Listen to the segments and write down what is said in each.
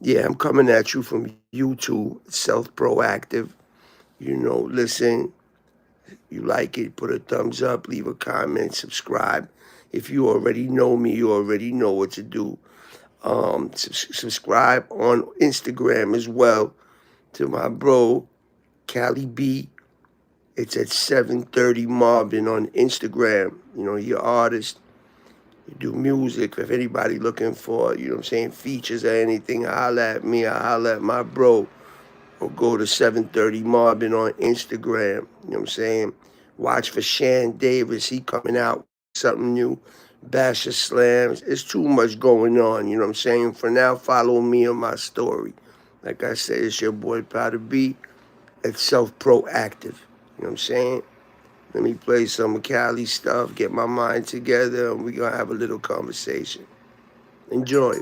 Yeah, I'm coming at you from YouTube, self-proactive. Listen, you like it, put a thumbs up, leave a comment, subscribe. If you already know me, you already know what to do. Subscribe on Instagram as well to my bro, Cali B. It's at 730 Marvin on Instagram. Your artist. You do music. If anybody looking for, features or anything, holla at me. I holla at my bro. Or go to 730 Marvin on Instagram. Watch for Shan Davis. He coming out with something new. Basher Slams. It's too much going on. For now, follow me on my story. Like I said, it's your boy Powder B. It's self-proactive. Let me play some Cali stuff, get my mind together, and we're going to have a little conversation. Enjoy.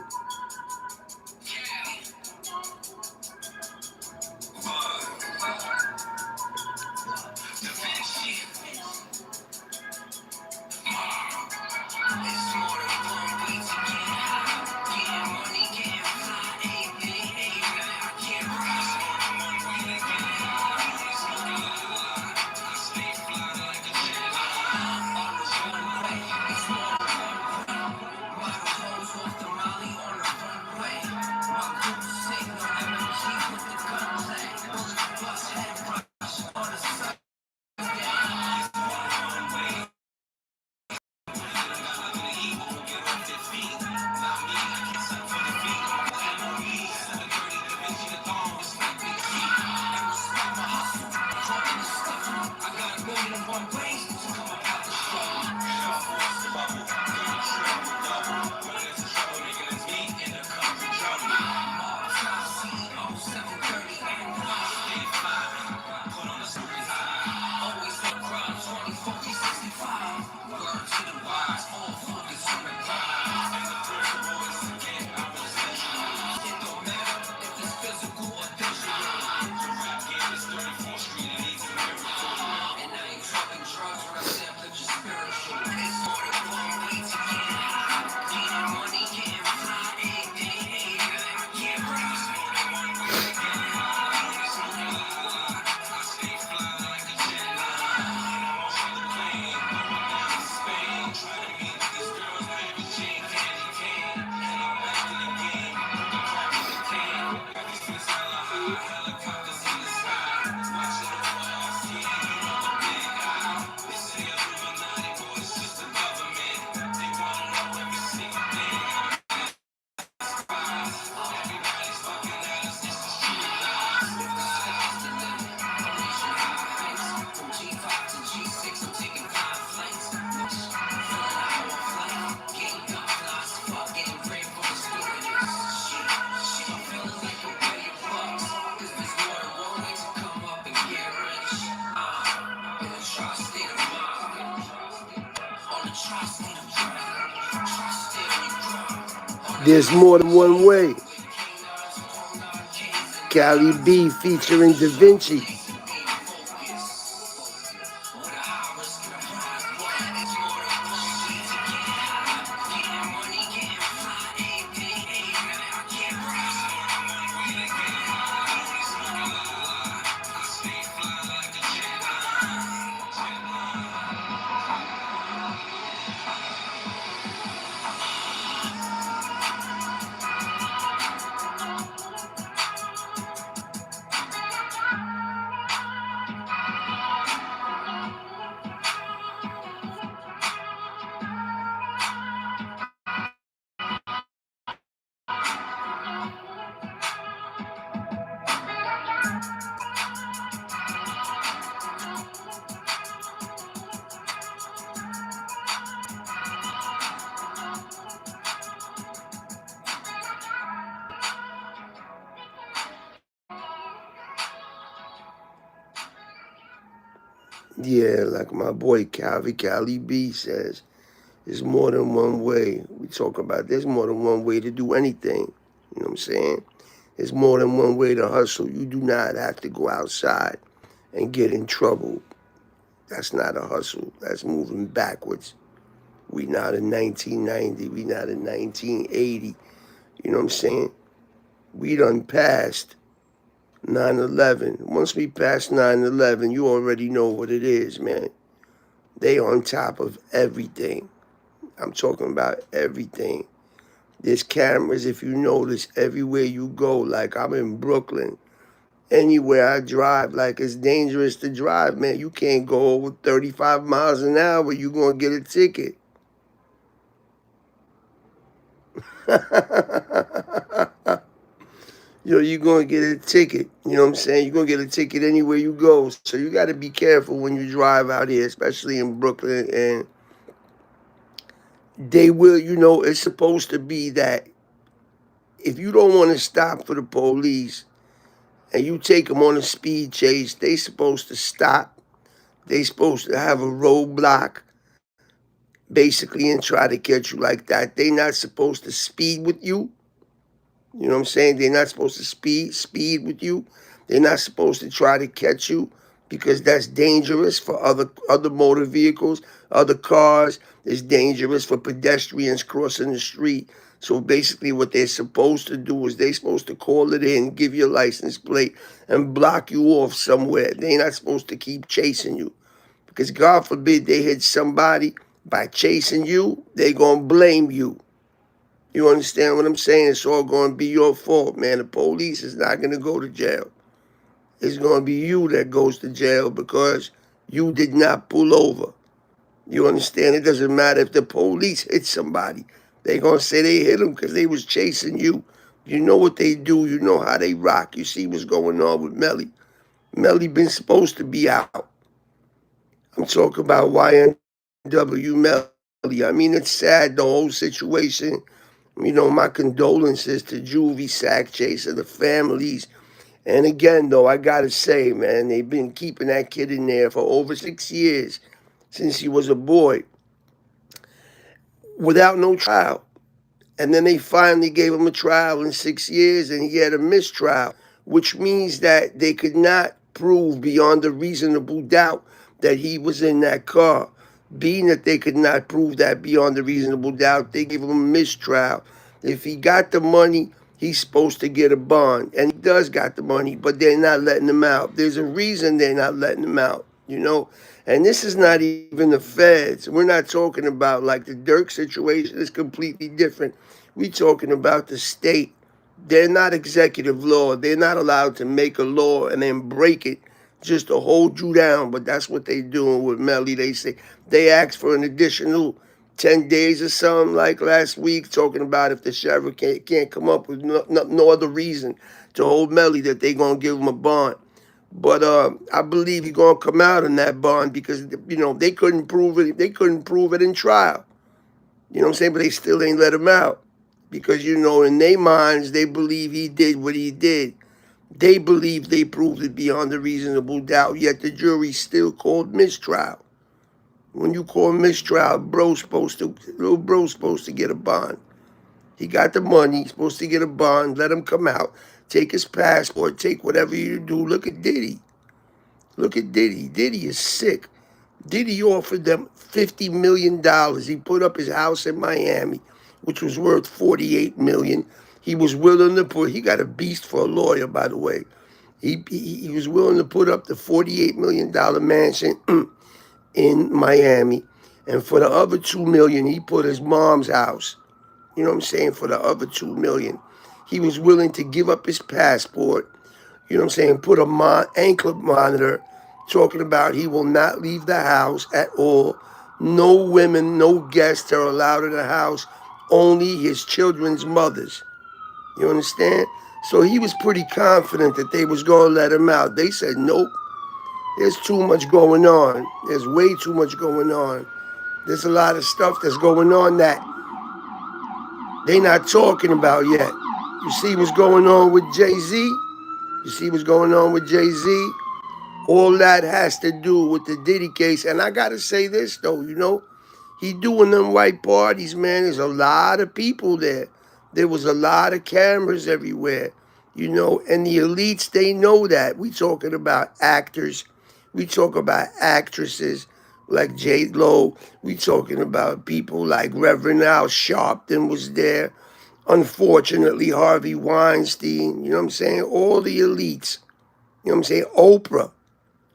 There's more than one way. Cali B featuring Da Vinci. Yeah, like my boy Cali B says, there's more than one way. We talk about there's more than one way to do anything. You know what I'm saying? There's more than one way to hustle. You do not have to go outside and get in trouble. That's not a hustle. That's moving backwards. We not in 1990. We not in 1980. You know what I'm saying? We done passed 9/11. Once we pass 9/11, you already know what it is, man. They on top of everything. I'm talking about everything. There's cameras, if you notice, everywhere you go. Like I'm in Brooklyn. Anywhere I drive, like it's dangerous to drive, man. You can't go over 35 miles an hour. You're going to get a ticket. You're going to get a ticket. You know what I'm saying? You're going to get a ticket anywhere you go. So you got to be careful when you drive out here, especially in Brooklyn. And they will, it's supposed to be that if you don't want to stop for the police and you take them on a speed chase, they supposed to stop. They supposed to have a roadblock, basically, and try to catch you like that. They not supposed to speed with you. You know what I'm saying? They're not supposed to speed with you. They're not supposed to try to catch you because that's dangerous for other motor vehicles, other cars. It's dangerous for pedestrians crossing the street. So basically what they're supposed to do is they're supposed to call it in, give you a license plate, and block you off somewhere. They're not supposed to keep chasing you. Because God forbid they hit somebody by chasing you, they're going to blame you. You understand what I'm saying? It's all going to be your fault, man. The police is not going to go to jail. It's going to be you that goes to jail because you did not pull over. You understand? It doesn't matter if the police hit somebody. They're going to say they hit them because they was chasing you. You know what they do. You know how they rock. You see what's going on with Melly. Melly been supposed to be out. I'm talking about YNW Melly. I mean, it's sad, the whole situation. My condolences to Juvie, Sack Chaser, the families. And again, though, I got to say, man, they've been keeping that kid in there for over 6 years since he was a boy without no trial. And then they finally gave him a trial in 6 years and he had a mistrial, which means that they could not prove beyond a reasonable doubt that he was in that car. Being that they could not prove that beyond a reasonable doubt, they gave him a mistrial. If he got the money, he's supposed to get a bond. And he does got the money, but they're not letting him out. There's a reason they're not letting him out. And this is not even the feds. We're not talking about like the Durk situation is completely different. We're talking about the state. They're not executive law. They're not allowed to make a law and then break it just to hold you down. But that's what they're doing with Melly. They say they asked for an additional 10 days or something like last week, talking about if the sheriff can't come up with no other reason to hold Melly that they're going to give him a bond. But I believe he's going to come out in that bond because, they couldn't prove it. They couldn't prove it in trial. You know what I'm saying? But they still ain't let him out because, in their minds, they believe he did what he did. They believe they proved it beyond a reasonable doubt, yet the jury still called mistrial. When you call mistrial, little bro's supposed to get a bond. He got the money, he's supposed to get a bond, let him come out, take his passport, take whatever you do. Look at Diddy. Look at Diddy. Diddy is sick. Diddy offered them $50 million. He put up his house in Miami, which was worth $48 million. He was willing to he got a beast for a lawyer, by the way. He was willing to put up the $48 million mansion in Miami. And for the other $2 million, he put his mom's house. You know what I'm saying? For the other $2 million. He was willing to give up his passport. You know what I'm saying? Put a ankle monitor talking about he will not leave the house at all. No women, no guests are allowed in the house. Only his children's mothers. You understand? So he was pretty confident that they was going to let him out. They said, nope. There's too much going on. There's way too much going on. There's a lot of stuff that's going on that they not talking about yet. You see what's going on with Jay-Z? You see what's going on with Jay-Z? All that has to do with the Diddy case. And I got to say this, though, he doing them white parties, man. There's a lot of people there. There was a lot of cameras everywhere, and the elites, they know that. We talking about actors. We talk about actresses like J-Lo. We talking about people like Reverend Al Sharpton was there. Unfortunately, Harvey Weinstein, you know what I'm saying? All the elites, you know what I'm saying?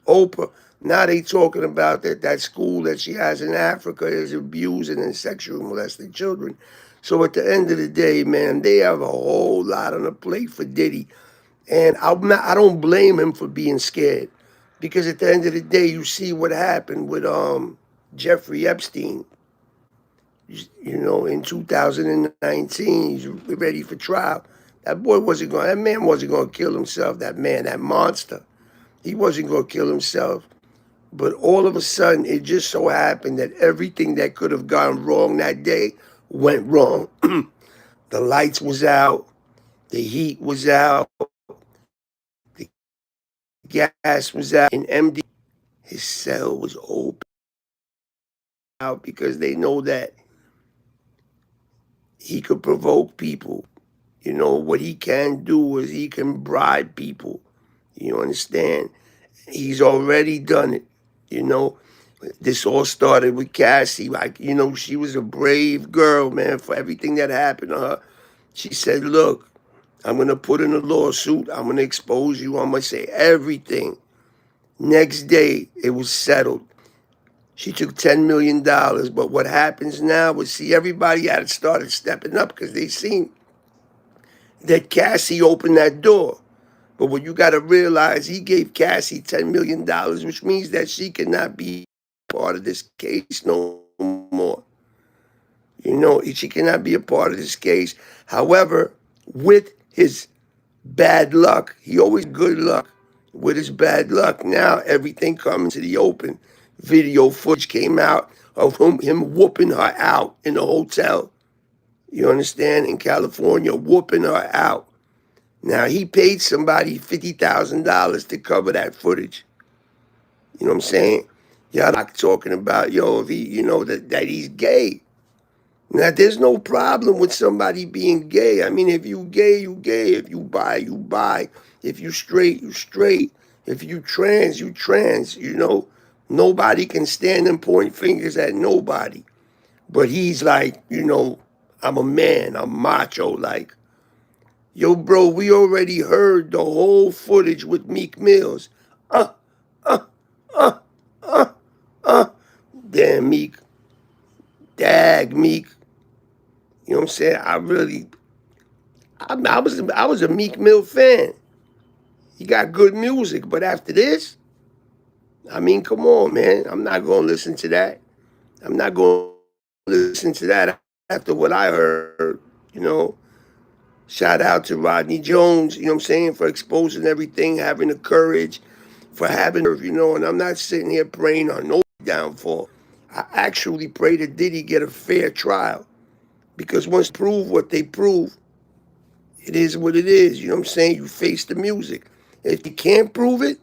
Oprah. Now they talking about that school that she has in Africa is abusing and sexually molesting children. So at the end of the day, man, they have a whole lot on the plate for Diddy. And I don't blame him for being scared. Because at the end of the day, you see what happened with Jeffrey Epstein. You know, in 2019, he's ready for trial. That man wasn't going to kill himself. That man, that monster, he wasn't going to kill himself. But all of a sudden, it just so happened that everything that could have gone wrong that day went wrong. The lights was out, the heat was out, the gas was out, and MD, his cell was open out because they know that he could provoke people. You know, what he can do is he can bribe people. You understand? He's already done it. You know, this all started with Cassie. Like, you know, she was a brave girl, man, for everything that happened to her. She said, look, I'm going to put in a lawsuit. I'm going to expose you. I'm going to say everything. Next day, it was settled. She took $10 million. But what happens now is, see, everybody had started stepping up because they seen that Cassie opened that door. But what you got to realize, he gave Cassie $10 million, which means that she cannot be part of this case no more. You know, she cannot be a part of this case. However, with his bad luck, he always good luck. With his bad luck, now everything coming to the open. Video footage came out of him whooping her out in the hotel. You understand? In California, whooping her out. Now, he paid somebody $50,000 to cover that footage. You know what I'm saying? Y'all not talking about, yo, if he, you know, that he's gay. Now, there's no problem with somebody being gay. I mean, if you gay, you gay. If you bi, you bi. If you straight, you straight. If you trans, you trans. You know, nobody can stand and point fingers at nobody. But he's like, you know, I'm a man. I'm macho. Like, yo, bro, we already heard the whole footage with Meek Mills. Uh, uh, uh, uh, uh. Damn, Meek. Dag, Meek. You know what I'm saying? I was a Meek Mill fan. He got good music, but after this, I mean, come on, man. I'm not going to listen to that. I'm not going to listen to that after what I heard, you know. Shout out to Rodney Jones, you know what I'm saying, for exposing everything, having the courage, for having, you know, and I'm not sitting here praying on no downfall. I actually pray that Diddy get a fair trial. Because once they prove what they prove, it is what it is. You know what I'm saying? You face the music. If you can't prove it,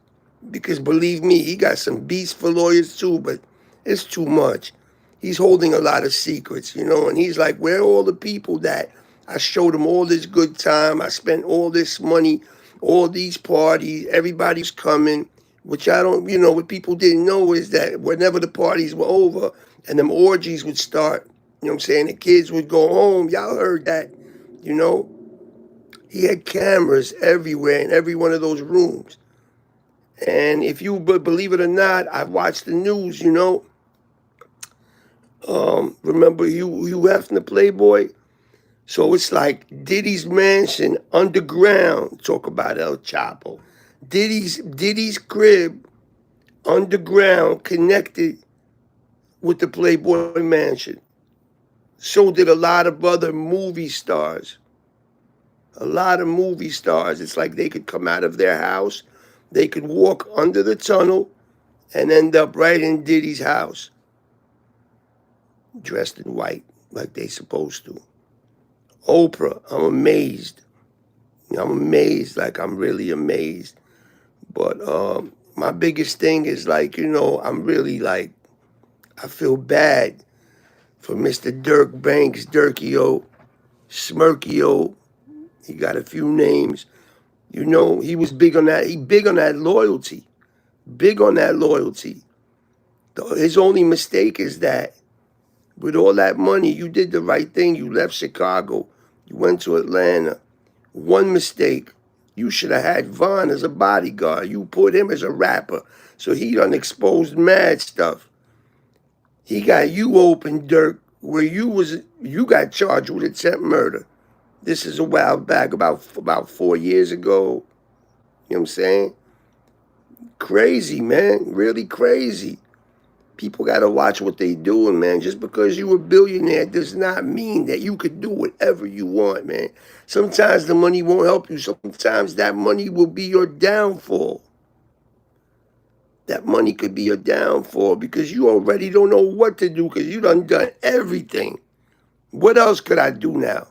because believe me, he got some beats for lawyers too, but it's too much. He's holding a lot of secrets, you know, and he's like, where are all the people that I showed him all this good time, I spent all this money, all these parties, everybody's coming, which I don't, you know, what people didn't know is that whenever the parties were over and them orgies would start, you know what I'm saying, the kids would go home. Y'all heard that, you know. He had cameras everywhere in every one of those rooms. And if you believe it or not, I've watched the news, you know. Remember Hugh Hefner, Playboy? So it's like Diddy's mansion underground. Talk about El Chapo. Diddy's crib underground connected with the Playboy mansion. So did a lot of other movie stars. A lot of movie stars. It's like they could come out of their house, they could walk under the tunnel, and end up right in Diddy's house, dressed in white like they supposed to. Oprah, I'm amazed. I'm amazed, like I'm really amazed. But my biggest thing is like, you know, I'm really like, I feel bad for Mr. Durk Banks, Durkio, Smirkio. He got a few names. You know, he was big on that. He big on that loyalty. Big on that loyalty. His only mistake is that with all that money, you did the right thing. You left Chicago. You went to Atlanta. One mistake. You should have had Von as a bodyguard. You put him as a rapper. So he done exposed mad stuff. He got you open, Durk, where you got charged with attempt murder. This is a while back, about 4 years ago. You know what I'm saying? Crazy, man. Really crazy. People got to watch what they doing, man. Just because you a billionaire does not mean that you could do whatever you want, man. Sometimes the money won't help you. Sometimes that money will be your downfall. That money could be your downfall because you already don't know what to do because you done everything. What else could I do now?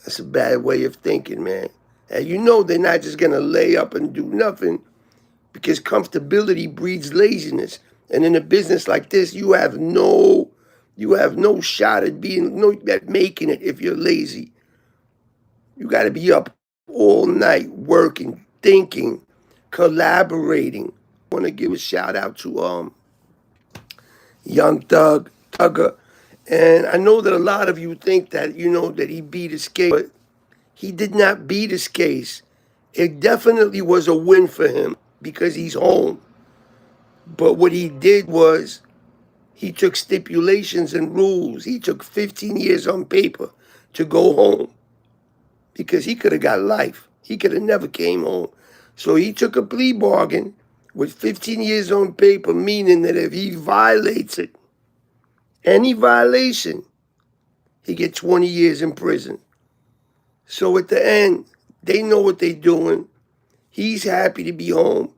That's a bad way of thinking, man. And you know they're not just going to lay up and do nothing because comfortability breeds laziness. And in a business like this, you have no shot at making it if you're lazy. You got to be up all night working, thinking, collaborating. I want to give a shout out to Young Thugger. And I know that a lot of you think that, that he beat his case, but he did not beat his case. It definitely was a win for him because he's home. But what he did was he took stipulations and rules. He took 15 years on paper to go home because he could have got life. He could have never came home. So he took a plea bargain with 15 years on paper, meaning that if he violates it, any violation, he get 20 years in prison. So at the end, they know what they're doing. He's happy to be home.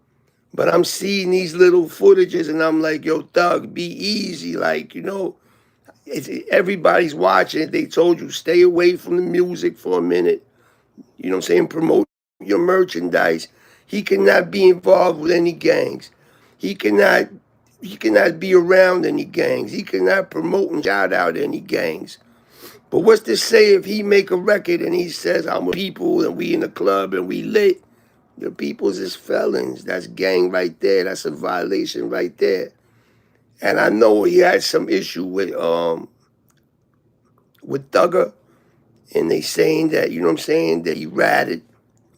But I'm seeing these little footages and I'm like, yo, Thug, be easy. Like, everybody's watching it. They told you, stay away from the music for a minute. You know what I'm saying? Promote your merchandise. He cannot be involved with any gangs. He cannot be around any gangs. He cannot promote and shout out any gangs. But what's to say if he make a record and he says, I'm a people and we in the club and we lit? The people's is felons. That's gang right there. That's a violation right there. And I know he had some issue with Thugger, and they saying that, you know what I'm saying, that he ratted,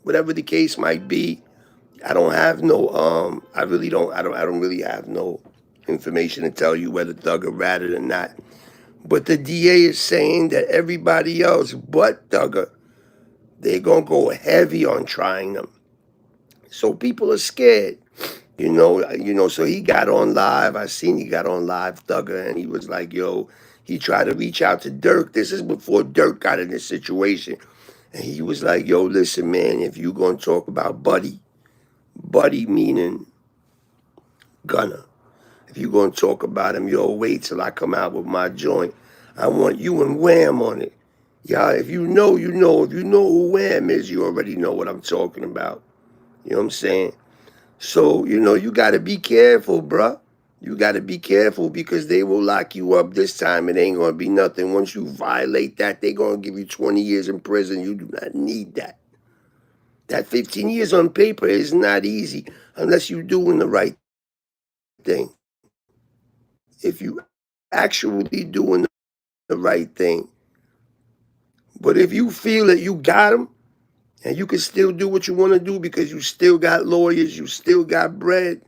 whatever the case might be. I don't have no I don't really have no information to tell you whether Thugger ratted or not. But the DA is saying that everybody else but Thugger, they're gonna go heavy on trying them. So people are scared, so he got on live. I seen he got on live, Thugger, and he was like, yo, he tried to reach out to Durk. This is before Durk got in this situation. And he was like, yo, listen, man, if you gonna talk about Buddy meaning Gunner, if you gonna talk about him, yo, wait till I come out with my joint. I want you and Wham on it. Yeah, if you know, you know. If you know who Wham is, you already know what I'm talking about. You know what I'm saying? So, you got to be careful, bruh. You got to be careful because they will lock you up this time. It ain't going to be nothing. Once you violate that, they're going to give you 20 years in prison. You do not need that. That 15 years on paper is not easy unless you're doing the right thing. If you actually doing the right thing. But if you feel that you got them and you can still do what you want to do because you still got lawyers, you still got bread,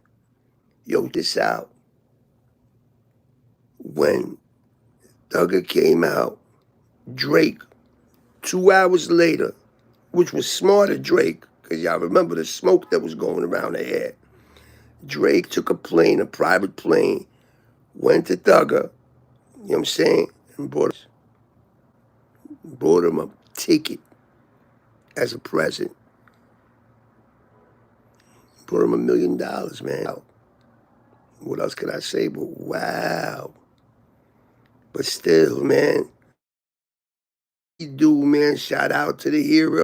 yo, this out. When Thugger came out, Drake, 2 hours later, which was smart of Drake, because y'all remember the smoke that was going around the air. Drake took a private plane, went to Thugger, you know what I'm saying, and brought him a ticket as a present. Brought him $1 million, man. What else can I say but wow. But still, man, dude, man, shout out to the hero.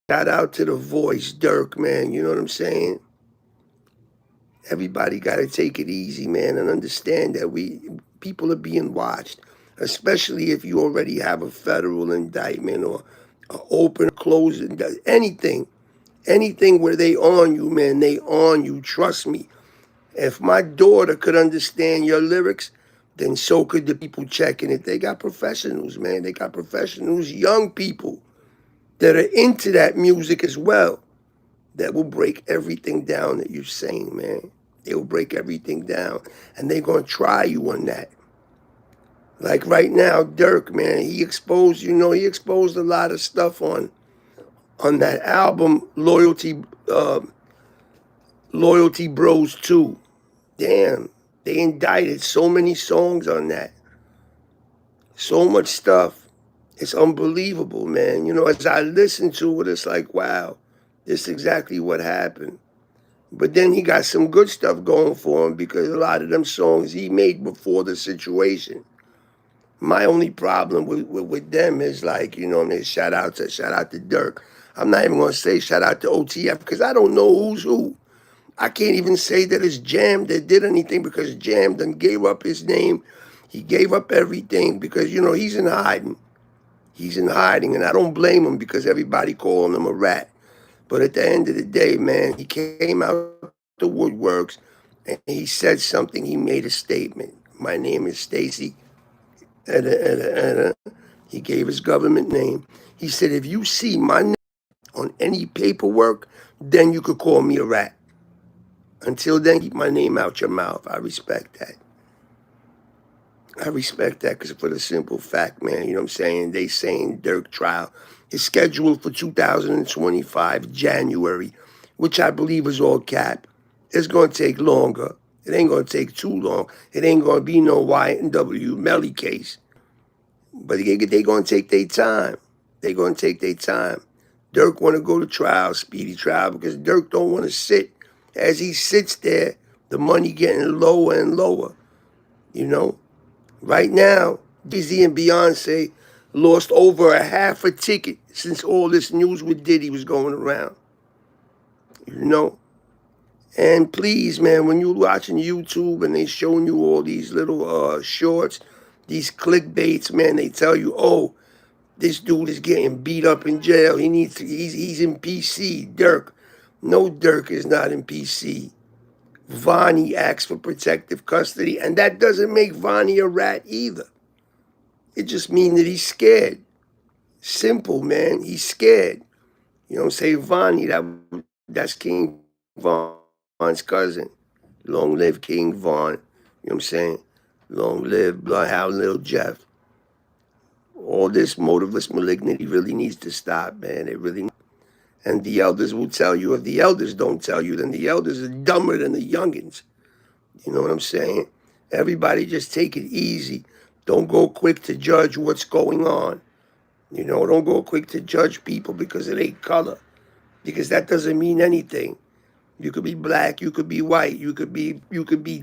Shout out to the voice, Durk, man. You know what I'm saying? Everybody got to take it easy, man, and understand that people are being watched, especially if you already have a federal indictment or an open or closed anything where they on you, man, they on you. Trust me. If my daughter could understand your lyrics, then so could the people checking it. They got professionals, man. They got professionals, young people that are into that music as well, that will break everything down that you're saying, man. They will break everything down, and they're going to try you on that. Like right now, Durk, man, he exposed, he exposed a lot of stuff on that album, Loyalty Bros 2. Damn, they indicted so many songs on that. So much stuff. It's unbelievable, man. As I listen to it, it's like, wow, this is exactly what happened. But then he got some good stuff going for him because a lot of them songs he made before the situation. My only problem with them is like, shout out to Durk. I'm not even gonna say shout out to OTF because I don't know who's who. I can't even say that it's Jam that did anything because Jam done gave up his name. He gave up everything because, he's in hiding. He's in hiding, and I don't blame him because everybody calling him a rat. But at the end of the day, man, he came out the woodworks and he said something. He made a statement. My name is Stacy. He gave his government name. He said, if you see my name on any paperwork, then you could call me a rat. Until then, keep my name out your mouth. I respect that. I respect that because for the simple fact, man, you know what I'm saying? They saying Durk trial is scheduled for 2025, January, which I believe is all cap. It's going to take longer. It ain't going to take too long. It ain't going to be no Y&W Melly case. But they going to take their time. They going to take their time. Durk want to go to trial, speedy trial, because Durk don't want to sit. As he sits there, the money getting lower and lower, Right now, Jay-Z and Beyonce lost over a half a ticket since all this news with Diddy was going around. And please, man, when you're watching YouTube and they showing you all these little shorts, these clickbaits, man, they tell you, oh, this dude is getting beat up in jail. He's in PC. Durk. No, Durk is not in PC. Vonnie asked for protective custody, and that doesn't make Vonnie a rat either. It just means that he's scared. Simple, man. He's scared. Say Vonnie, that's King Von's cousin. Long live King Von. You know what I'm saying? Long live Bloodhound Lil Jeff. All this motiveless malignity really needs to stop, man. It really. And the elders will tell you. If the elders don't tell you, then the elders are dumber than the youngins. You know what I'm saying? Everybody just take it easy. Don't go quick to judge what's going on. Don't go quick to judge people because of their color. Because that doesn't mean anything. You could be black, you could be white, you could be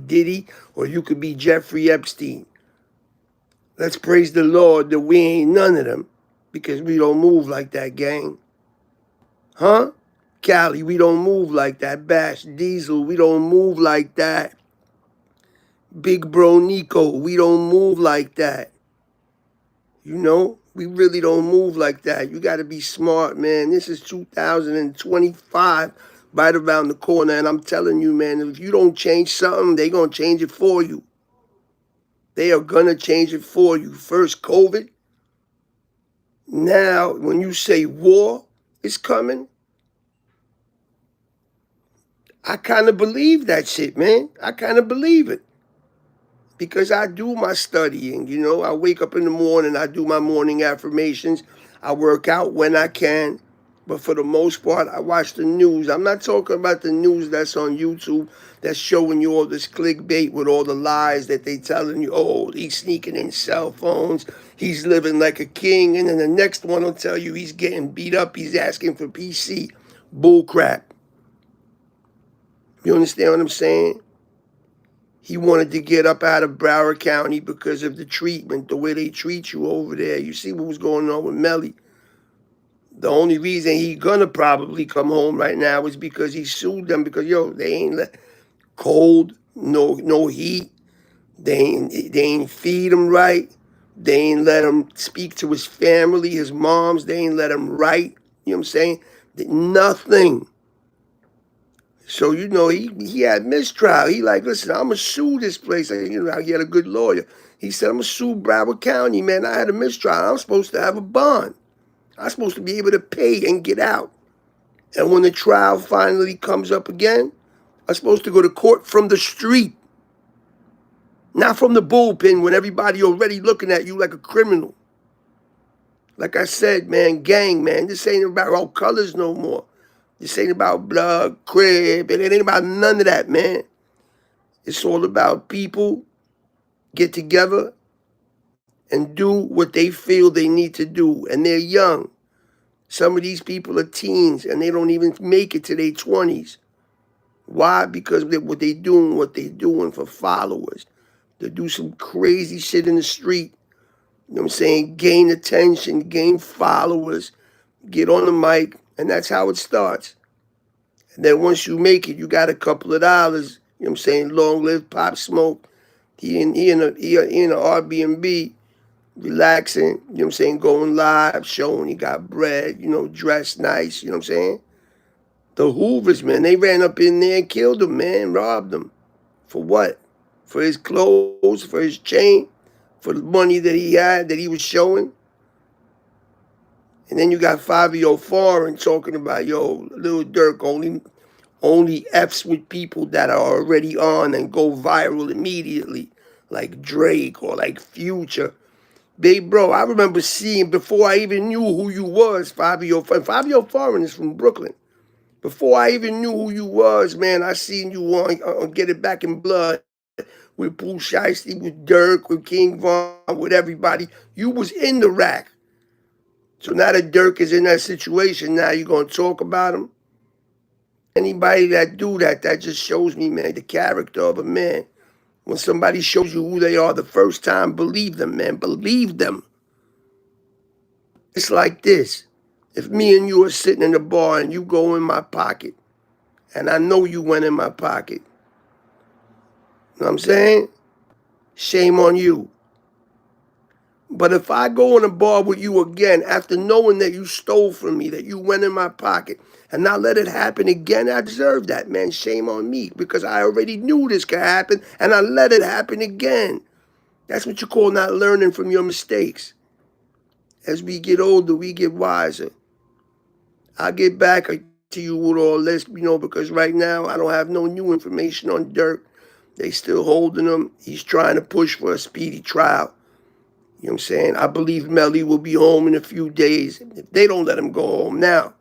Diddy, or you could be Jeffrey Epstein. Let's praise the Lord that we ain't none of them. Because we don't move like that, gang. Huh? Cali, we don't move like that. Bash Diesel, we don't move like that. Big Bro Nico, we don't move like that. We really don't move like that. You got to be smart, man. This is 2025, right around the corner. And I'm telling you, man, if you don't change something, they're going to change it for you. They are going to change it for you. First, COVID. Now, when you say war is coming, I kind of believe that shit, man. I kind of believe it. Because I do my studying, I wake up in the morning, I do my morning affirmations, I work out when I can, but for the most part, I watch the news. I'm not talking about the news that's on YouTube that's showing you all this clickbait with all the lies that they telling you, oh, he's sneaking in cell phones, he's living like a king, and then the next one will tell you he's getting beat up, he's asking for PC. Bull crap. You understand what I'm saying? He wanted to get up out of Broward County because of the treatment, the way they treat you over there. You see what was going on with Melly. The only reason he gonna probably come home right now is because he sued them because, they ain't let cold, no heat. They ain't feed him right. They ain't let him speak to his family, his moms. They ain't let him write. You know what I'm saying? Nothing. So, you know, he had mistrial. He like, listen, I'm going to sue this place. You know, he had a good lawyer. He said, I'm going to sue Broward County, man. I had a mistrial. I'm supposed to have a bond. I'm supposed to be able to pay and get out. And when the trial finally comes up again, I'm supposed to go to court from the street, not from the bullpen when everybody already looking at you like a criminal. Like I said, man, gang, man, this ain't about all colors no more. This ain't about blood, crib. It ain't about none of that, man. It's all about people get together and do what they feel they need to do. And they're young. Some of these people are teens and they don't even make it to their 20s. Why? Because what they doing for followers. They do some crazy shit in the street. You know what I'm saying? Gain attention, gain followers, get on the mic, and that's how it starts. And then once you make it, you got a couple of dollars. You know what I'm saying? Long live Pop Smoke. He in a Airbnb, relaxing. You know what I'm saying? Going live, showing he got bread. You know, dressed nice. You know what I'm saying? The Hoovers, man, they ran up in there and killed him, man, robbed him. For what? For his clothes, for his chain, for the money that he had, that he was showing. And then you got Fabio Foreign talking about, yo, Lil Durk only F's with people that are already on and go viral immediately, like Drake or like Future. Babe, bro, I remember seeing, before I even knew who you was, Fabio Foreign is from Brooklyn. Before I even knew who you was, man, I seen you on Get It Back in Blood with Pooh Shiesty, with Durk, with King Von, with everybody. You was in the rack. So now that Durk is in that situation, now you're going to talk about him? Anybody that do that, that just shows me, man, the character of a man. When somebody shows you who they are the first time, believe them, man. Believe them. It's like this. If me and you are sitting in the bar and you go in my pocket, and I know you went in my pocket, you know what I'm saying? Shame on you. But if I go in a bar with you again after knowing that you stole from me, that you went in my pocket, and not let it happen again, I deserve that, man. Shame on me, because I already knew this could happen and I let it happen again. That's what you call not learning from your mistakes. As we get older, we get wiser. I'll get back to you with all this, you know, because right now I don't have no new information on Durk. They still holding him. He's trying to push for a speedy trial. You know what I'm saying? I believe Melly will be home in a few days. If they don't let him go home now.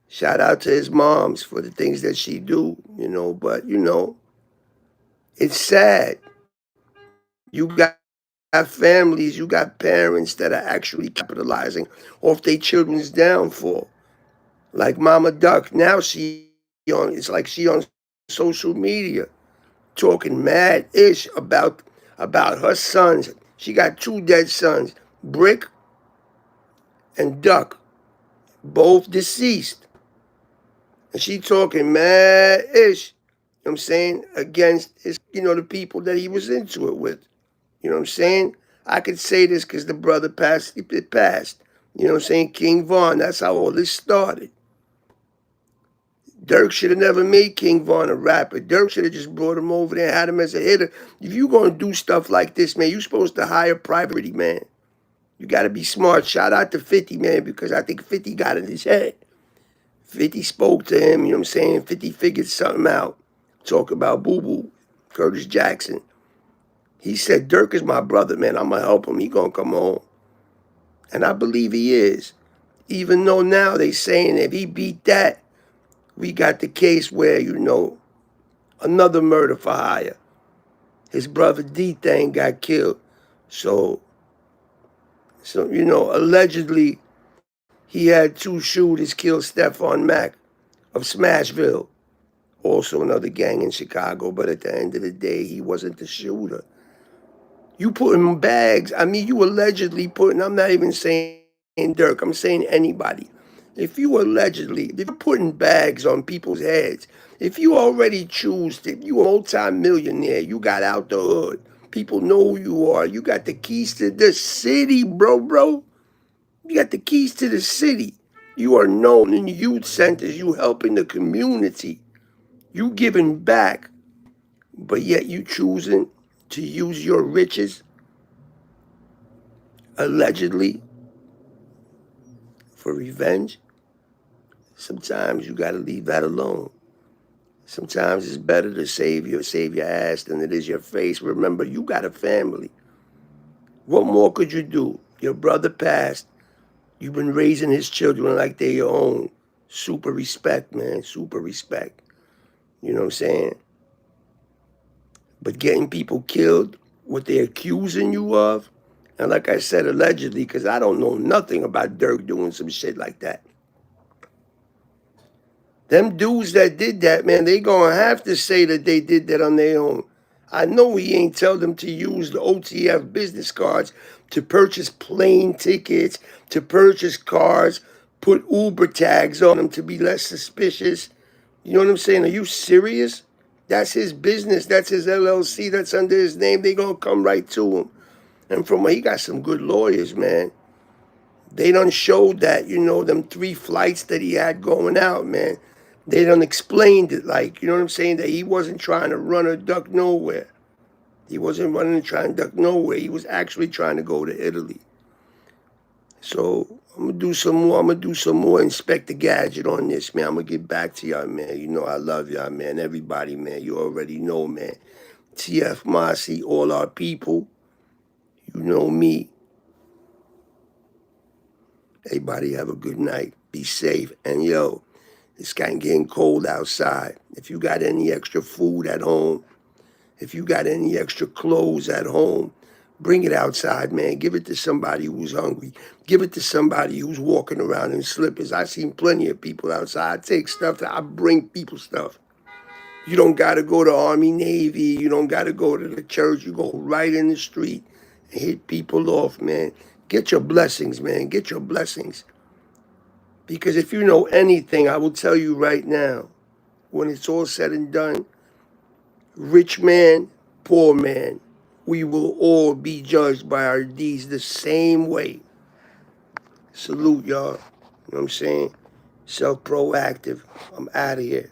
Shout out to his moms for the things that she do, you know. But, you know, it's sad. You got families, you got parents that are actually capitalizing off their children's downfall. Like Mama Duck. Now it's like she on social media talking mad-ish about her sons. She got 2 dead sons, Brick and Duck, both deceased. And she talking mad-ish, you know what I'm saying, against his, you know, the people that he was into it with. You know what I'm saying? I could say this because the brother passed, it passed. You know what I'm saying? King Von, that's how all this started. Durk should have never made King Von a rapper. Durk should have just brought him over there and had him as a hitter. If you going to do stuff like this, man, you're supposed to hire private, man. You got to be smart. Shout out to 50, man, because I think 50 got in his head. 50 spoke to him, you know what I'm saying? 50 figured something out. Talk about Boo Boo, Curtis Jackson. He said, Durk is my brother, man. I'm going to help him. He going to come home. And I believe he is. Even though now they saying if he beat that, we got the case where, you know, another murder for hire. His brother D-Thang got killed. So, you know, allegedly, he had 2 shooters kill Stephon Mack of Smashville. Also another gang in Chicago. But at the end of the day, he wasn't the shooter. You putting bags, I mean, you allegedly putting, I'm not even saying Durk, I'm saying anybody. If you're putting bags on people's heads, if you already choose to, you a multi-millionaire, you got out the hood, people know who you are, you got the keys to the city, bro. You got the keys to the city. You are known in youth centers. You helping the community. You giving back. But yet you choosing to use your riches, allegedly, for revenge. Sometimes you got to leave that alone. Sometimes it's better to save your ass than it is your face. Remember, you got a family. What more could you do? Your brother passed. You've been raising his children like they're your own. Super respect, man. Super respect. You know what I'm saying? But getting people killed, what they're accusing you of, and like I said, allegedly, because I don't know nothing about Durk doing some shit like that. Them dudes that did that, man, they gonna have to say that they did that on their own. I know he ain't tell them to use the OTF business cards to purchase plane tickets, to purchase cars, put Uber tags on them to be less suspicious. You know what I'm saying? Are you serious? That's his business. That's his LLC. That's under his name. They gonna come right to him. And from he got some good lawyers, man. They done showed that, them 3 flights that he had going out, man. They done explained it like, you know what I'm saying, that he wasn't trying to run or duck nowhere. He wasn't running and trying to duck nowhere. He was actually trying to go to Italy. So I'm gonna do some more. I'm gonna do some more Inspector Gadget on this, man. I'm gonna get back to y'all, man. You know I love y'all, man. Everybody, man. You already know, man. TF Mossy, all our people. You know me. Everybody have a good night. Be safe. And yo, it's kind of getting cold outside. If you got any extra food at home, if you got any extra clothes at home, bring it outside, man. Give it to somebody who's hungry. Give it to somebody who's walking around in slippers. I've seen plenty of people outside. I take stuff, I bring people stuff. You don't got to go to Army, Navy. You don't got to go to the church. You go right in the street and hit people off, man. Get your blessings, man. Get your blessings. Because if you know anything, I will tell you right now, when it's all said and done, rich man, poor man, we will all be judged by our deeds the same way. Salute, y'all. You know what I'm saying? Self-proactive. I'm out of here.